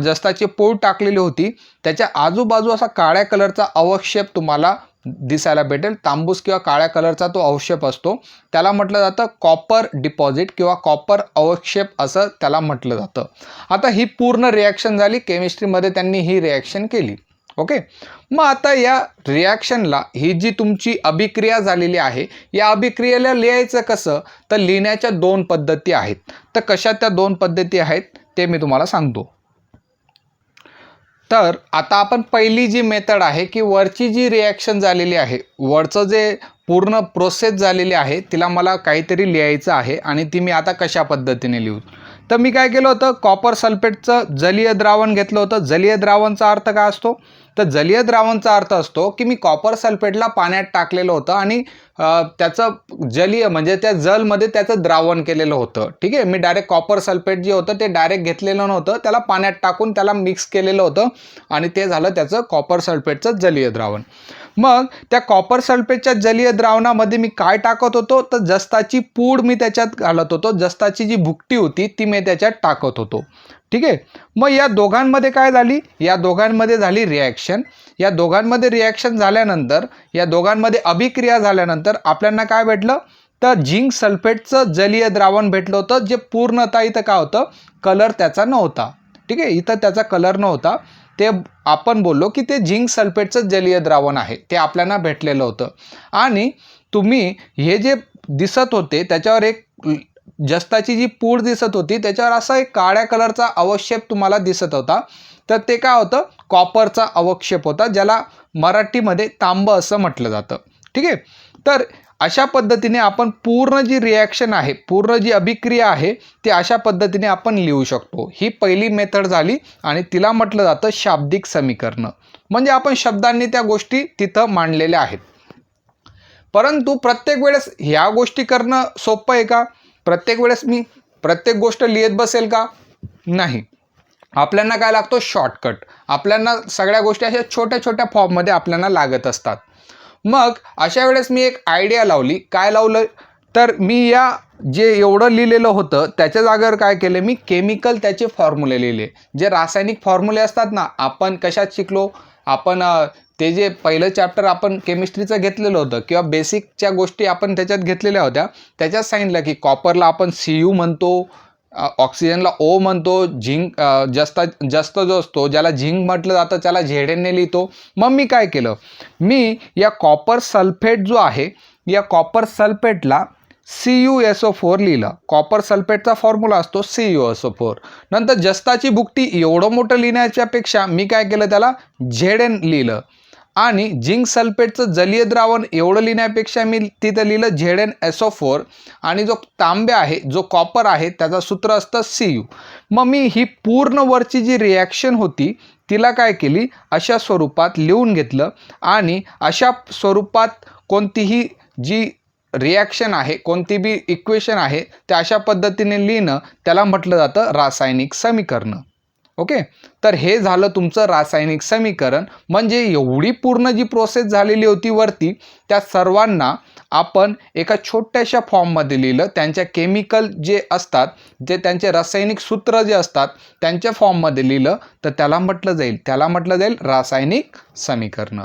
जस्ताची पूड टाकलेली होती त्याच्या आजूबाजू असा काळ्या कलरचा अवक्षेप तुम्हाला दिसायला भेटेल. तांबूस किंवा काळ्या कलरचा तो अवक्षेप असतो. त्याला म्हटलं जातं कॉपर डिपॉझिट किंवा कॉपर अवक्षेप असं त्याला म्हटलं जातं. आता ही पूर्ण रिॲक्शन झाली, केमिस्ट्रीमध्ये त्यांनी ही रिॲक्शन केली. ओके, मग आता या रिॲक्शनला ही जी तुमची अभिक्रिया झालेली आहे या अभिक्रियेला लिहायचं कसं, तर लिहिण्याच्या दोन पद्धती आहेत. तर कशा त्या दोन पद्धती आहेत ते मी तुम्हाला सांगतो. तर आता आपण पहिली जी मेथड आहे की वरची जी रिॲक्शन झालेली आहे, वरचं जे पूर्ण प्रोसेस झालेली आहे तिला मला काहीतरी लिहायचं आहे आणि ती मी आता कशा पद्धतीने लिहू. तर मी काय केलं होतं, कॉपर सल्फेटचं जलीय द्रावण घेतलं होतं. जलीय द्रावणचा अर्थ काय असतो, तर जलीय द्रावणचा अर्थ असतो की मी कॉपर सल्फेटला पाण्यात टाकलेलं होतं आणि त्याचं जलीय म्हणजे त्या जलमध्ये त्याचं द्रावण केलेलं होतं. ठीक आहे, मी डायरेक्ट कॉपर सल्फेट जे होतं ते डायरेक्ट घेतलेलं नव्हतं, त्याला पाण्यात टाकून त्याला मिक्स केलेलं होतं आणि ते झालं त्याचं कॉपर सल्फेटचं जलीय द्रावण. मग त्या कॉपर सल्फेटच्या जलीय द्रावणामध्ये मी काय टाकत होतो, तर जस्ताची पूड मी त्याच्यात घालत होतो. जस्ताची जी भुकटी होती ती मी त्याच्यात टाकत होतो. ठीक आहे, मग या दोघांमध्ये काय झाली, या दोघांमध्ये झाली रिॲक्शन. या दोघांमध्ये रिॲक्शन झाल्यानंतर, या दोघांमध्ये अभिक्रिया झाल्यानंतर आपल्याला काय भेटलं, तर झिंक सल्फेटचं जलीय द्रावण भेटलं होतं. जे पूर्णतः इथं काय होतं, कलर त्याचा नव्हता. ठीक आहे, इथं त्याचा कलर नव्हता. ते आपण बोललो की ते झिंक सल्फेटचं जलीय द्रावण आहे, ते आपल्याला भेटलेलं होतं. आणि तुम्ही हे जे दिसत होते त्याच्यावर एक जस्ताची जी पूड दिसत होती त्याच्यावर असा एक काळ्या कलरचा अवक्षेप तुम्हाला दिसत होता. तर ते काय होतं, कॉपरचा अवक्षेप होता, ज्याला मराठीमध्ये तांब असं म्हटलं जातं. ठीक आहे, तर अशा पद्धतीने आपण पूर्ण जी रिॲक्शन आहे, पूर्ण जी अभिक्रिया आहे ती अशा पद्धतीने आपण लिहू शकतो. ही पहिली मेथड झाली आणि तिला म्हटलं जातं शाब्दिक समीकरणं. म्हणजे आपण शब्दांनी त्या गोष्टी तिथं मांडलेल्या आहेत. परंतु प्रत्येक वेळेस ह्या गोष्टी करणं सोपं आहे का, प्रत्येक वेळेस मी प्रत्येक गोष्ट लिहित बसेल का, नाही. आपल्याला काय लागतो, शॉर्टकट. आपल्याला सगळ्या गोष्टी अशा छोट्या छोट्या फॉर्ममध्ये आपल्याला लागत असतात. मग अशा वेळेस मी एक आयडिया लावली. काय लावलं, तर मी या जे एवढं लिहिलेलं होतं त्याच्या जागेवर काय केलं, मी केमिकल त्याचे फॉर्म्युले लिहिले. जे रासायनिक फॉर्म्युले असतात ना, आपण कशात शिकलो, आपण ते जे पहिलं चॅप्टर आपण केमिस्ट्रीचं घेतलेलं होतं किंवा बेसिकच्या गोष्टी आपण त्याच्यात घेतलेल्या होत्या. त्याच्यात सांगितलं की कॉपरला आपण Cu म्हणतो, ऑक्सिजनला O म्हणतो, झिंक जास्त जो असतो ज्याला झिंक म्हटलं जातं त्याला Zn ने लिहितो. मग मी काय केलं, मी या कॉपर सल्फेट जो आहे या कॉपर सल्फेटला CuSO4 लिहिलं. कॉपर सल्फेटचा फॉर्म्युला असतो CuSO4. नंतर जस्ताची भुकटी एवढं मोठं लिहिण्याच्या पेक्षा मी काय केलं, त्याला Zn लिहिलं. आणि झिंक सल्फेटचं जलीय द्रावण एवढं लिहिण्यापेक्षा मी तिथं लिहिलं ZnSO4. आणि जो तांबे आहे, जो कॉपर आहे, त्याचं सूत्र असतं Cu. मग मी ही पूर्ण वरची जी रिॲक्शन होती तिला काय केली, अशा स्वरूपात लिहून घेतलं. आणि अशा स्वरूपात कोणतीही जी रिॲक्शन आहे, कोणती बी इक्वेशन आहे, ते अशा पद्धतीने लिहिणं त्याला म्हटलं जातं रासायनिक समीकरण. ओके, तर हे झालं तुमचं रासायनिक समीकरण. म्हणजे एवढी पूर्ण जी प्रोसेस झालेली होती वरती, त्या सर्वांना आपण एका छोट्याशा फॉर्ममध्ये लिहिलं. त्यांच्या केमिकल जे असतात, जे त्यांचे रासायनिक सूत्र जे असतात त्यांच्या फॉर्ममध्ये लिहिलं, तर त्याला म्हटलं जाईल रासायनिक समीकरण.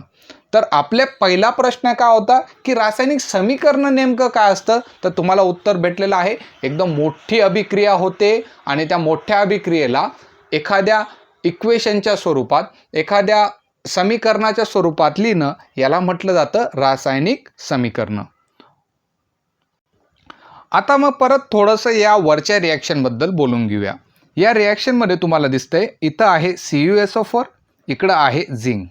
तर आपले पहिला प्रश्न काय होता की रासायनिक समीकरण नेमकं काय असतं, तर तुम्हाला उत्तर भेटलेलं आहे. एकदम मोठी अभिक्रिया होते आणि त्या मोठ्या अभिक्रियेला एखाद्या इक्वेशनच्या स्वरूपात, एखाद्या समीकरणाच्या स्वरूपात लिहिणं याला म्हटलं जातं रासायनिक समीकरण. आता मग परत थोडंसं या वरच्या रिॲक्शनबद्दल बोलून घेऊया. या रिॲक्शनमध्ये तुम्हाला दिसतंय इथं आहे CuSO4, इकडं आहे झिंक.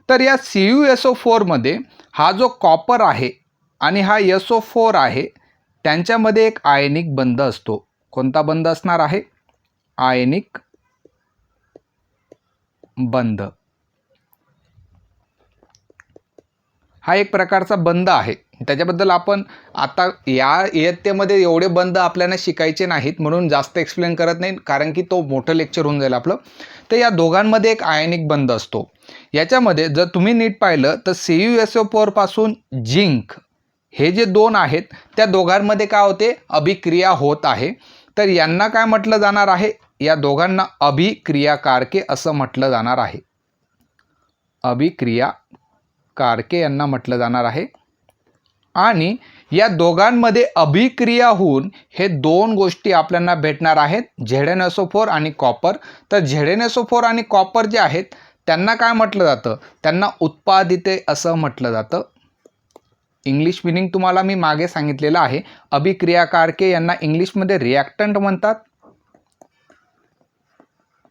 तर या CuSO4 मध्ये हा जो कॉपर आहे आणि हा SO4 आहे, त्यांच्यामध्ये एक आयनिक बंध असतो. कोणता बंध असणार आहे? आयनिक बंध. हा एक प्रकारचा बंध आहे. त्याच्याबद्दल आपण आता या इयत्तेमध्ये एवढे बंध आपल्याला शिकायचे नाहीत, म्हणून जास्त एक्सप्लेन करत नाही, कारण की तो मोठं लेक्चर होऊन जाईल आपलं. तर या दोघांमध्ये एक आयनिक बंध असतो. याच्यामध्ये जर तुम्ही नीट पाहिलं तर CuSO4 पासून झिंक हे जे दोन आहेत, त्या दोघांमध्ये काय होते, अभिक्रिया होत आहे. तर यांना काय म्हटलं जाणार आहे? या दोघांना अभिक्रियाकारके असं म्हटलं जाणार आहे. अभिक्रियाकारके यांना म्हटलं जाणार आहे. आणि या दोघांमध्ये अभिक्रिया होऊन हे दोन गोष्टी आपल्याला भेटणार आहेत, ZnSO4 आणि कॉपर. तर ZnSO4 आणि कॉपर जे आहेत त्यांना काय म्हटलं जातं? त्यांना उत्पादिते असं म्हटलं जातं. इंग्लिश मिनिंग तुम्हाला मी मागे सांगितलेलं आहे. अभिक्रियाकारके यांना इंग्लिशमध्ये रिॲक्टंट म्हणतात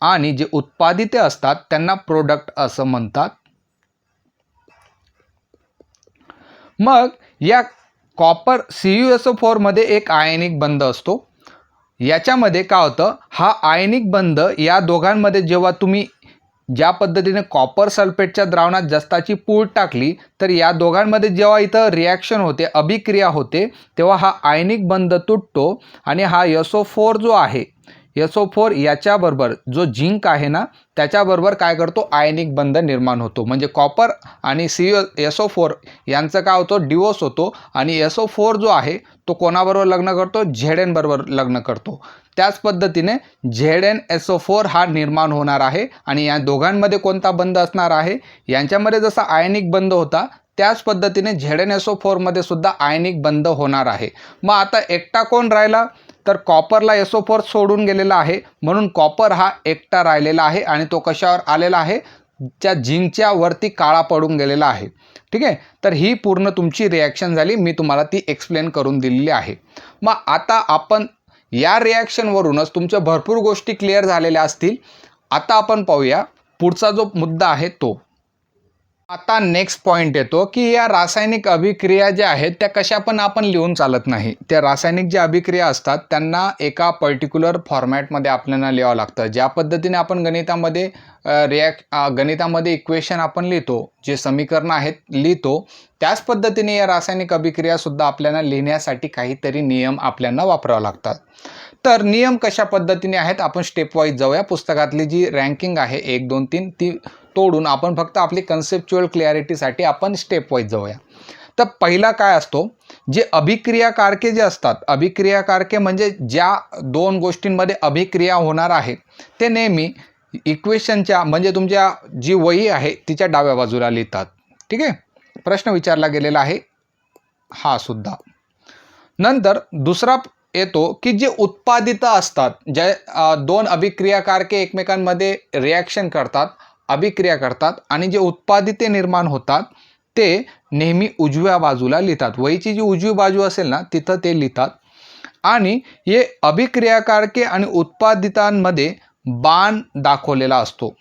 आणि जे उत्पादिते असतात त्यांना प्रोडक्ट असं म्हणतात. मग या कॉपर CuSO4 मध्ये एक आयनिक बंध असतो. याच्यामध्ये काय होतं, हा आयनिक बंध या दोघांमध्ये जेव्हा तुम्ही ज्या पद्धतीने कॉपर सल्फेटच्या द्रावणात जस्ताची पूड टाकली, तर या दोघांमध्ये जेव्हा इथं रिॲक्शन होते, अभिक्रिया होते, तेव्हा हा आयनिक बंध तुटतो आणि हा SO4 जो आहे, SO4 याच्याबरोबर जो झिंक आहे ना, त्याच्याबरोबर काय करतो, आयनिक बंध निर्माण होतो. म्हणजे कॉपर आणि SO4 यांचं काय होतं, डिवोर्स होतो. आणि SO4 जो आहे तो कोणाबरोबर लग्न करतो? Zn बरोबर लग्न करतो. त्याच पद्धतीने ZnSO4 हा निर्माण होणार आहे. आणि या दोघांमध्ये कोणता बंध असणार आहे? यांच्यामध्ये जसा आयनिक बंध होता त्याच पद्धतीने ZnSO4 मध्ये सुद्धा आयनिक बंध होणार आहे. मग आता एकटा कोण राहिला? तर कॉपरला SO4 सोडून गेलेला आहे, म्हणून कॉपर हा एकटा राहिलेला आहे. आणि तो कशावर आलेला आहे? त्या झिंकच्या वरती काळा पडून गेलेला आहे. ठीक आहे, तर ही पूर्ण तुमची रिॲक्शन झाली. मी तुम्हाला ती एक्सप्लेन करून दिलेली आहे. मग आता आपण या रिॲक्शनवरूनच तुमच्या भरपूर गोष्टी क्लिअर झालेल्या असतील. आता आपण पाहूया पुढचा जो मुद्दा आहे तो. आता नेक्स्ट पॉईंट येतो की या रासायनिक अभिक्रिया ज्या आहेत त्या कशा पण आपण लिहून चालत नाही. त्या रासायनिक ज्या अभिक्रिया असतात त्यांना एका पर्टिक्युलर फॉर्मॅटमध्ये आपल्याला लिहावं लागतं. ज्या पद्धतीने आपण गणितामध्ये गणितामध्ये इक्वेशन आपण लिहितो, जे समीकरण आहेत लिहितो, त्याच पद्धतीने या रासायनिक अभिक्रियासुद्धा आपल्याला लिहिण्यासाठी काहीतरी नियम आपल्याला वापरावे लागतात. तर नियम कशा पद्धतीने आहेत आपण स्टेप वाईज जाऊया. पुस्तकातली जी रँकिंग आहे 1, 2, 3 ती तोडून आपण फक्त आपली कन्सेप्च्युअल क्लॅरिटीसाठी आपण स्टेप वाईज जाऊया. तर पहिला काय असतो, जे अभिक्रियाकारके जे असतात, अभिक्रियाकारके म्हणजे ज्या दोन गोष्टींमध्ये अभिक्रिया होणार आहे ते नेहमी इक्वेशनच्या म्हणजे तुमच्या जी वही आहे तिच्या डाव्या बाजूला लिहितात. ठीक आहे, प्रश्न विचारला गेलेला आहे हा सुद्धा. नंतर दुसरा येतो की जे उत्पादित असतात, जे दोन अभिक्रियाकारके एकमेकांमध्ये रिॲक्शन करतात, अभिक्रिया करतात आणि जे उत्पादिते निर्माण होतात ते नेहमी उजव्या बाजूला लिहितात. वहीची जी उजवी बाजू असेल ना तिथं ते लिहितात. आणि हे अभिक्रियाकारके आणि उत्पादितांमध्ये बाण दाखवलेला असतो.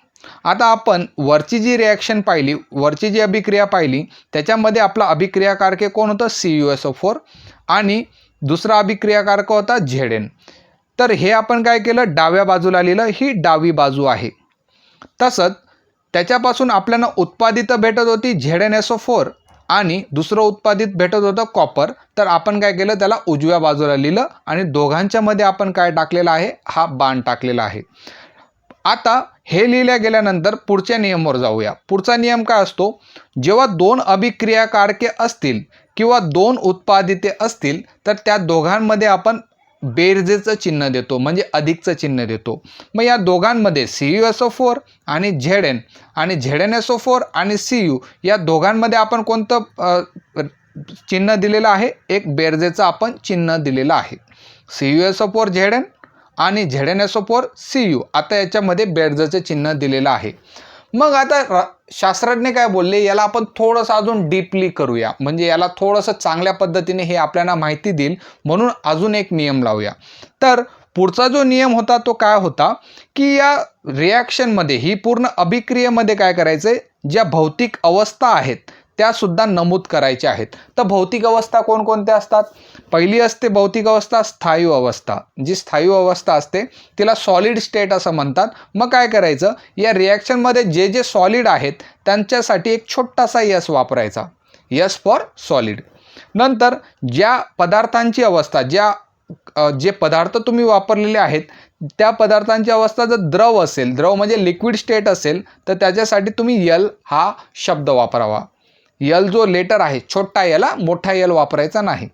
आता आपण वरची जी रिॲक्शन पाहिली, वरची जी अभिक्रिया पाहिली, त्याच्यामध्ये आपला अभिक्रियाकारके कोण होतं? CuSO4 आणि दुसरा अभिक्रियाकारक होता Zn. तर हे आपण काय केलं? डाव्या बाजूला लिहिलं, ही डावी बाजू आहे. तसंच त्याच्यापासून आपल्याला उत्पादित भेटत होती ZnSO4 आणि दुसरं उत्पादित भेटत होतं कॉपर. तर आपण काय केलं? त्याला उजव्या बाजूला लिहिलं आणि दोघांच्या मध्ये आपण काय टाकलेला आहे? हा बाण टाकलेला आहे. आता हे लिहिल्या गेल्यानंतर पुढच्या नियमावर जाऊया. पुढचा नियम काय असतो? जेव्हा दोन अभिक्रियाकारके असतील किंवा दोन उत्पादिते असतील तर त्या दोघांमध्ये आपण बेरजेचं चिन्ह देतो, म्हणजे अधिकचं चिन्ह देतो. मग या दोघांमध्ये CuSO4 आणि Zn आणि ZnSO4 आणि Cu या दोघांमध्ये आपण कोणतं चिन्ह दिलेलं आहे? एक बेरजेचं आपण चिन्ह दिलेलं आहे. CuSO4 Zn आणि ZnSO4 Cu. आता याच्यामध्ये बेरजेचं चिन्ह दिलेलं आहे. मग आता शास्त्रज्ञ काय बोलले? याला आपण थोडंसं अजून डीपली करूया, म्हणजे याला थोडंसं चांगल्या पद्धतीने हे आपल्याला माहिती देईल, म्हणून अजून एक नियम लावूया. तर पुढचा जो नियम होता तो काय होता की या रिॲक्शनमध्ये, ही पूर्ण अभिक्रियेमध्ये काय करायचं आहे? ज्या भौतिक अवस्था आहेत त्या सुद्धा नमूद करायच्या आहेत. तर भौतिक अवस्था कोणकोणत्या असतात? पहिली असते भौतिक अवस्था स्थायू अवस्था. जी स्थायू अवस्था असते तिला सॉलिड स्टेट असं म्हणतात. मग काय करायचं? या रिॲक्शनमध्ये जे जे सॉलिड आहेत त्यांच्यासाठी एक छोटासा यस वापरायचा, यस फॉर सॉलिड. नंतर ज्या पदार्थांची अवस्था, जे पदार्थ तुम्ही वापरलेले आहेत त्या पदार्थांची अवस्था जर द्रव असेल, द्रव म्हणजे लिक्विड स्टेट असेल, तर त्याच्यासाठी तुम्ही यल हा शब्द वापरावा. यल जो लेटर आहे, छोटा यल, मोठा यल वापरायचा नाही.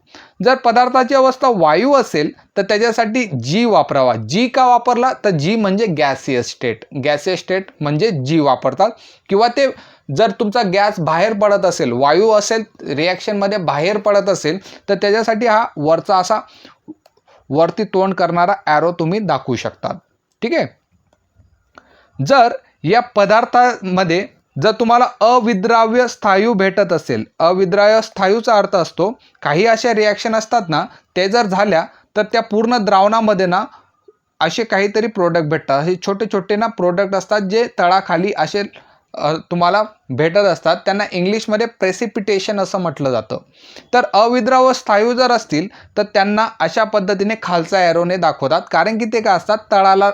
जर पदार्थाची अवस्था वायू असेल तर त्याच्यासाठी जी वापरावा. जी का वापरला? तर जी म्हणजे गॅसियस स्टेट. गॅसियस स्टेट म्हणजे जी वापरतात. किंवा ते जर तुमचा गॅस बाहेर पडत असेल, वायू असेल रिॲक्शनमध्ये बाहेर पडत असेल, तर त्याच्यासाठी हा वरचा असा वरती तोंड करणारा ॲरो तुम्ही दाखवू शकता. ठीक आहे. जर या पदार्थामध्ये जर तुम्हाला अविद्राव्य स्थायू भेटत असेल, अविद्राव्य स्थायूचा अर्थ असतो काही अशा रिॲक्शन असतात ना, ते जर झाल्या तर त्या पूर्ण द्रावणामध्ये ना असे काहीतरी प्रोडक्ट भेटतात. असे छोटे छोटे ना प्रोडक्ट असतात जे तळाखाली असे तुम्हाला भेटत असतात. त्यांना इंग्लिशमध्ये प्रेसिपिटेशन असं म्हटलं जातं. तर अविद्राव्य स्थायू जर असतील तर त्यांना अशा पद्धतीने खालचा ॲरोने दाखवतात, कारण की ते काय असतात? तळाला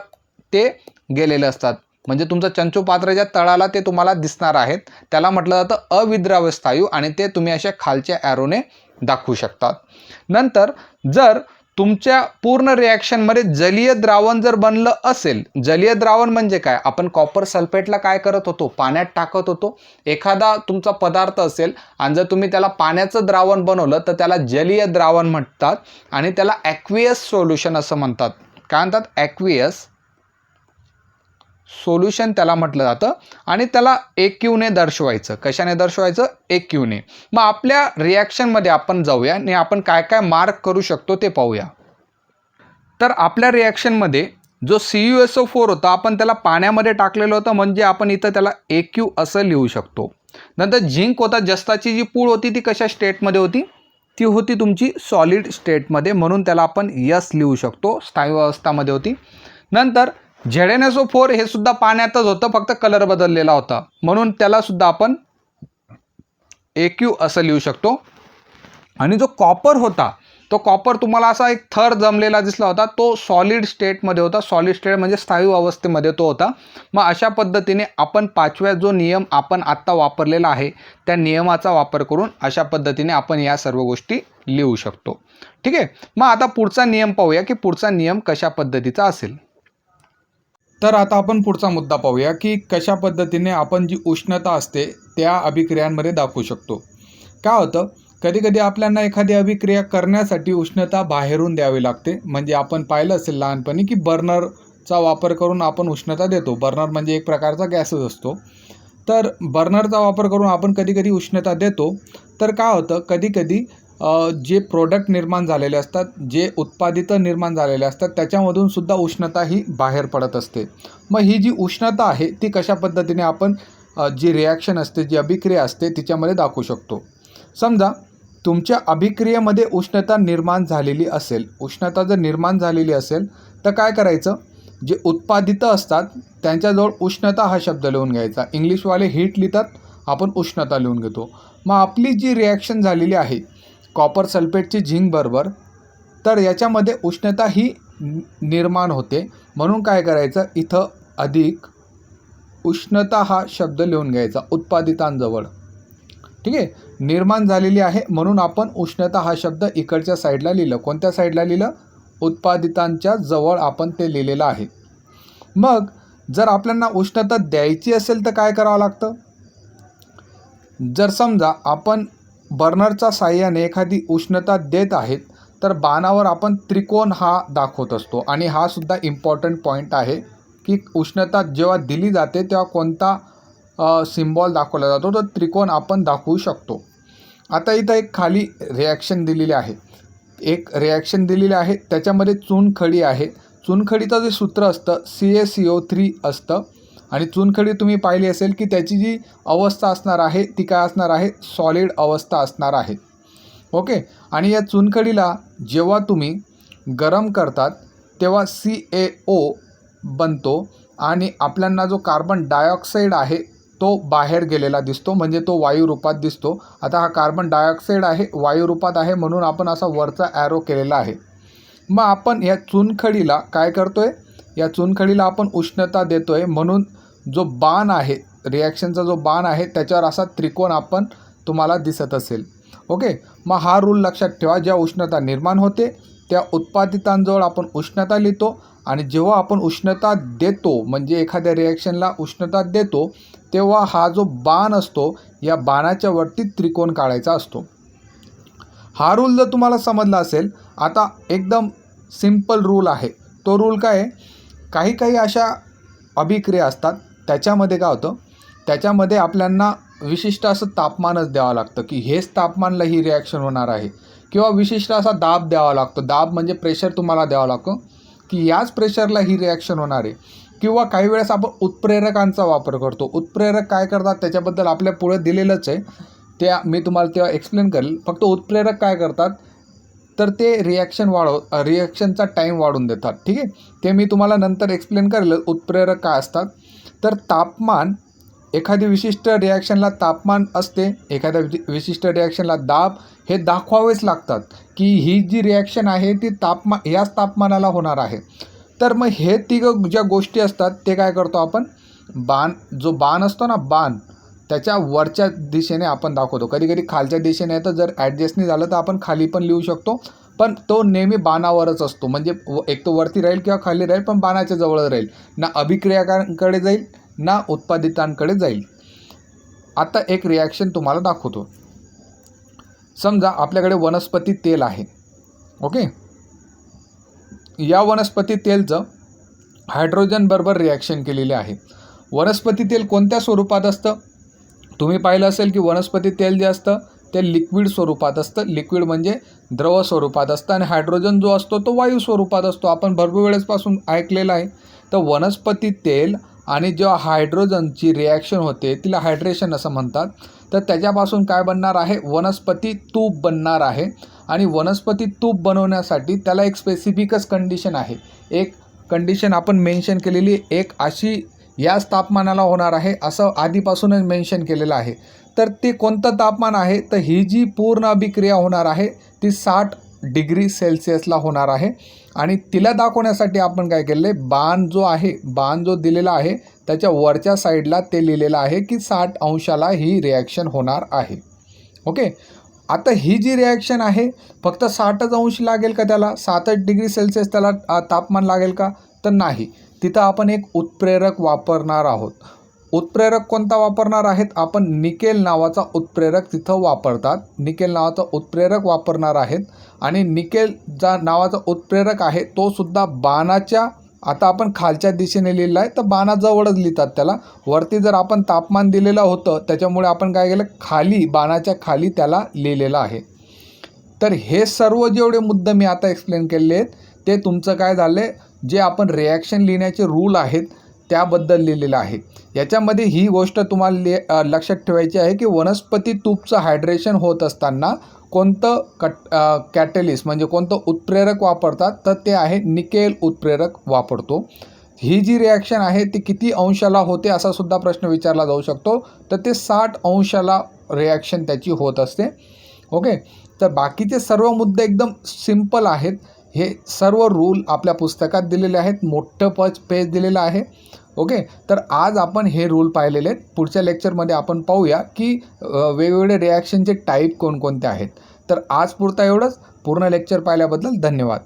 ते गेलेले असतात. म्हणजे तुमचं चंचू पात्राच्या तळाला ते तुम्हाला दिसणार आहेत. त्याला म्हटलं जातं अविद्राव्य स्थायू आणि ते तुम्ही अशा खालच्या ॲरोने दाखवू शकतात. नंतर जर तुमच्या पूर्ण रिॲक्शनमध्ये जलीय द्रावण जर बनलं असेल, जलीय द्रावण म्हणजे काय? आपण कॉपर सल्फेटला काय करत होतो? पाण्यात टाकत होतो. एखादा तुमचा पदार्थ असेल आणि जर तुम्ही त्याला पाण्याचं द्रावण बनवलं तर त्याला जलीय द्रावण म्हणतात आणि त्याला ॲक्वियस सोल्युशन असं म्हणतात. काय म्हणतात? ॲक्वियस सोल्युशन त्याला म्हटलं जातं. आणि त्याला AQ ने दर्शवायचं. कशाने दर्शवायचं? AQ ने. मग आपल्या रिॲक्शनमध्ये आपण जाऊया आणि आपण काय काय मार्क करू शकतो ते पाहूया. तर आपल्या रिॲक्शनमध्ये जो CuSO4 होता आपण त्याला पाण्यामध्ये टाकलेलं होतं, म्हणजे आपण इथं त्याला AQ असं लिहू शकतो. नंतर झिंक होता, जस्ताची जी पूळ होती ती कशा स्टेटमध्ये होती? ती होती तुमची सॉलिड स्टेटमध्ये, म्हणून त्याला आपण यस लिहू शकतो, स्थायू अवस्थामध्ये होती. नंतर ZnSO4 हे सुद्धा पाण्यातच होतं, फक्त कलर बदललेला होता, म्हणून त्याला सुद्धा आपण AQ असं लिहू शकतो. आणि जो कॉपर होता, तो कॉपर तुम्हाला असा एक थर जमलेला दिसला होता, तो सॉलिड स्टेटमध्ये होता. सॉलिड स्टेट म्हणजे स्थायू अवस्थेमध्ये तो होता. मग अशा पद्धतीने आपण पाचव्या जो नियम आपण आत्ता वापरलेला आहे त्या नियमाचा वापर करून अशा पद्धतीने आपण या सर्व गोष्टी लिहू शकतो. ठीक आहे. मग आता पुढचा नियम पाहूया की पुढचा नियम कशा पद्धतीचा असेल. तर आता आपण पुढचा मुद्दा पाहूया की कशा पद्धतीने आपण जी उष्णता असते त्या अभिक्रियांमध्ये दाखवू शकतो. काय होतं, कधी कधी आपल्याला एखादी अभिक्रिया करण्यासाठी उष्णता बाहेरून द्यावी लागते. म्हणजे आपण पाहिलं असेल लहानपणी की बर्नरचा वापर करून आपण उष्णता देतो. बर्नर म्हणजे एक प्रकारचा गॅसच असतो. तर बर्नरचा वापर करून आपण कधी कधी उष्णता देतो. तर काय होतं, कधी कधी जे प्रोडक्ट निर्माण झालेले असतात, जे उत्पादित निर्माण झालेले असतात त्याच्यामधून सुद्धा उष्णता ही बाहेर पडत असते. मग ही जी उष्णता आहे ती कशा पद्धतीने आपण जी रिॲक्शन असते, जी अभिक्रिया असते तिच्यामध्ये दाखवू शकतो. समजा तुमच्या अभिक्रियेमध्ये उष्णता निर्माण झालेली असेल, उष्णता जर निर्माण झालेली असेल तर काय करायचं, जे उत्पादितं असतात त्यांच्याजवळ उष्णता हा शब्द लिहून घ्यायचा. इंग्लिशवाले हीट लिहितात, आपण उष्णता लिहून घेतो. मग आपली जी रिॲक्शन झालेली आहे कॉपर सल्फेटची झिंक बरोबर, तर याच्यामध्ये उष्णता ही निर्माण होते. म्हणून काय करायचं, इथं अधिक उष्णता हा शब्द लिहून घ्यायचा उत्पादितांजवळ. ठीक आहे, निर्माण झालेली आहे म्हणून आपण उष्णता हा शब्द इकडच्या साईडला लिहिलं. कोणत्या साईडला लिहिलं, उत्पादितांच्या जवळ आपण ते लिहिलेलं आहे. मग जर आपल्याला उष्णता द्यायची असेल तर काय करावं लागतं, जर समजा आपण बर्नरच्या साहाय्याने एखादी उष्णता देत आहेत तर बाणावर आपण त्रिकोण हा दाखवत असतो. आणि हा सुद्धा इम्पॉर्टंट पॉईंट आहे की उष्णता जेव्हा दिली जाते तेव्हा कोणता सिम्बॉल दाखवला जातो, तर त्रिकोण आपण दाखवू शकतो. आता इथं एक खाली रिॲक्शन दिलेली आहे, त्याच्यामध्ये चुनखडी आहे. चुनखडीचं जे सूत्र असतं CaCO3 असतं. आणि चुनखडी तुम्ही पाहिली असेल की त्याची जी अवस्था असणार आहे ती काय असणार आहे, सॉलिड अवस्था असणार आहे. ओके, आणि या चुनखडीला जेव्हा तुम्ही गरम करतात तेव्हा CaO बनतो आणि आपल्याला जो कार्बन डायऑक्साईड आहे तो बाहेर गेलेला दिसतो, म्हणजे तो वायू रूपात दिसतो. आता हा कार्बन डायऑक्साईड आहे, वायू रूपात आहे म्हणून आपण असा वरचा ॲरो केलेला आहे. मग आपण या चुनखडीला काय करतोय, या चुनखडीला आपण उष्णता देतोय म्हणून जो बाण आहे, रिॲक्शनचा जो बाण आहे त्याच्यावर असा त्रिकोण आपण तुम्हाला दिसत असेल. ओके, मग हा रूल लक्षात ठेवा, ज्या उष्णता निर्माण होते त्या उत्पादितांजवळ आपण उष्णता लिहितो आणि जेव्हा आपण उष्णता देतो म्हणजे एखाद्या रिॲक्शनला उष्णता देतो तेव्हा हा जो बाण असतो या बाणाच्या वरती त्रिकोण काढायचा असतो. हा रूल जर तुम्हाला समजला असेल, आता एकदम सिंपल रूल आहे. तो रूल काय आहे, काही काही अशा अभिक्रिया असतात त्याच्यामध्ये काय होतं, त्याच्यामध्ये आपल्याला विशिष्ट असं तापमानच द्यावं लागतं की हेच तापमानला ही रिॲक्शन होणार आहे, किंवा विशिष्ट असा दाब द्यावा लागतो. दाब म्हणजे प्रेशर तुम्हाला द्यावं लागतं की याच प्रेशरला ही रिॲक्शन होणार आहे. किंवा काही वेळेस आपण उत्प्रेरकांचा वापर करतो. उत्प्रेरक काय करतात त्याच्याबद्दल आपल्या पुढे दिलेलंच आहे, ते मी तुम्हाला तेव्हा एक्सप्लेन करेल. फक्त उत्प्रेरक काय करतात तर ते रिॲक्शनचा टाईम वाढवून देतात. ठीक आहे, ते मी तुम्हाला नंतर एक्सप्लेन करेल उत्प्रेरक काय असतात. तर तापमान, एखादी विशिष्ट रिॲक्शनला तापमान असते, एखाद्या विशिष्ट रिॲक्शनला दाब, हे दाखवावेच लागतात की ही जी रिॲक्शन आहे ती याच तापमानाला होणार आहे. तर मग हे तिघं ज्या गोष्टी असतात ते काय करतो आपण, जो बाण असतो ना, बाण त्याच्या वरच्या दिशेने आपण दाखवतो. कधी कधी खालच्या दिशेने येतं, जर ॲडजस्ट नाही झालं तर आपण खाली पण लिहू शकतो, पण तो नेहमी बाणावरच असतो. म्हणजे एक तो वरती राहील किंवा खाली राहील, पण बाणाच्या जवळ राहील, ना अभिक्रियाकांकडे जाईल ना उत्पादितांकडे जाईल. आता एक रिॲक्शन तुम्हाला दाखवतो. समजा आपल्याकडे वनस्पती तेल आहे. ओके, या वनस्पती तेलचं हायड्रोजन बरोबर रिॲक्शन केलेले आहे. वनस्पती तेल कोणत्या स्वरूपात असतं, तुम्ही पाहिलं असेल की वनस्पती तेल जे असतं ते लिक्विड स्वरूपात असतं. लिक्विड म्हणजे द्रव स्वरूपात असतं आणि हायड्रोजन जो असतो तो वायू स्वरूपात असतो. आपण भरपूर वेळेसपासून ऐकलेलं आहे. तर वनस्पती तेल आणि जेव्हा हायड्रोजनची रिॲक्शन होते तिला हायड्रेशन असं म्हणतात. तर त्याच्यापासून काय बनणार आहे, वनस्पती तूप बनणार आहे. आणि वनस्पती तूप बनवण्यासाठी त्याला एक स्पेसिफिकच कंडिशन आहे. एक कंडिशन आपण मेन्शन केलेली, एक अशी याच तापमानाला होणार आहे असं आधीपासूनच मेन्शन केलेलं आहे. तर ते कोणतं तापमान आहे, तर ही जी पूर्ण अभिक्रिया होणार आहे ती 60 डिग्री सेल्सिअसला होणार आहे. आणि तिला दाखवण्यासाठी आपण काय केलेलं आहे, बाण जो दिलेला आहे त्याच्या वरच्या साईडला ते लिहिलेलं आहे की 60 अंशाला ही रिॲक्शन होणार आहे. ओके, आता ही जी रिॲक्शन आहे फक्त 60च अंश लागेल का त्याला, 67 डिग्री सेल्सिअस त्याला तापमान लागेल का, तर नाही. तिथं आपण एक उत्प्रेरक वापरणार आहोत. उत्प्रेरक कोणता वापरणार आहेत आपण, निकेल नावाचा उत्प्रेरक तिथं वापरतात. निकेल नावाचा उत्प्रेरक वापरणार आहेत. आणि निकेल नावाचा उत्प्रेरक आहे तो सुद्धा बाणाच्या, आता आपण खालच्या दिशेने लिहिलं आहे तर बाणाजवळच लिहितात त्याला. वरती जर आपण तापमान दिलेलं होतं त्याच्यामुळे आपण काय केलं, खाली बाणाच्या खाली त्याला लिहिलेलं आहे. तर हे सर्व जेवढे मुद्दे मी आता एक्सप्लेन केले आहेत ते तुमचं काय झालं, जे आपण रिॲक्शन लिहिण्याचे रूल आहेत त्याबद्दल लिहिलेलं आहे. याच्यामध्ये ही गोष्ट तुम्हाला लक्षात ठेवायची आहे की वनस्पती तूपचं हायड्रेशन होत असताना कोणतं कॅटलिस्ट म्हणजे कोणतं उत्प्रेरक वापरतात, तर ते आहे निकेल उत्प्रेरक वापरतो. ही जी रिॲक्शन आहे ती किती अंशाला होते असा सुद्धा प्रश्न विचारला जाऊ शकतो. तर ते 60 अंशाला रिॲक्शन त्याची होत असते. ओके, तर बाकीचे सर्व मुद्दे एकदम सिंपल आहेत. हे सर्व रूल आपल्या पुस्तकात दिलेले आहेत, मोठं पेज दिलेलं आहे. ओके, तर आज आपण हे रूल पाहिलेले आहेत. पुढच्या लेक्चरमध्ये आपण पाहूया की वेगवेगळे रिॲक्शनचे टाईप कोणकोणते आहेत. तर आज पुरता एवढंच. पूर्ण लेक्चर पाहिल्याबद्दल धन्यवाद.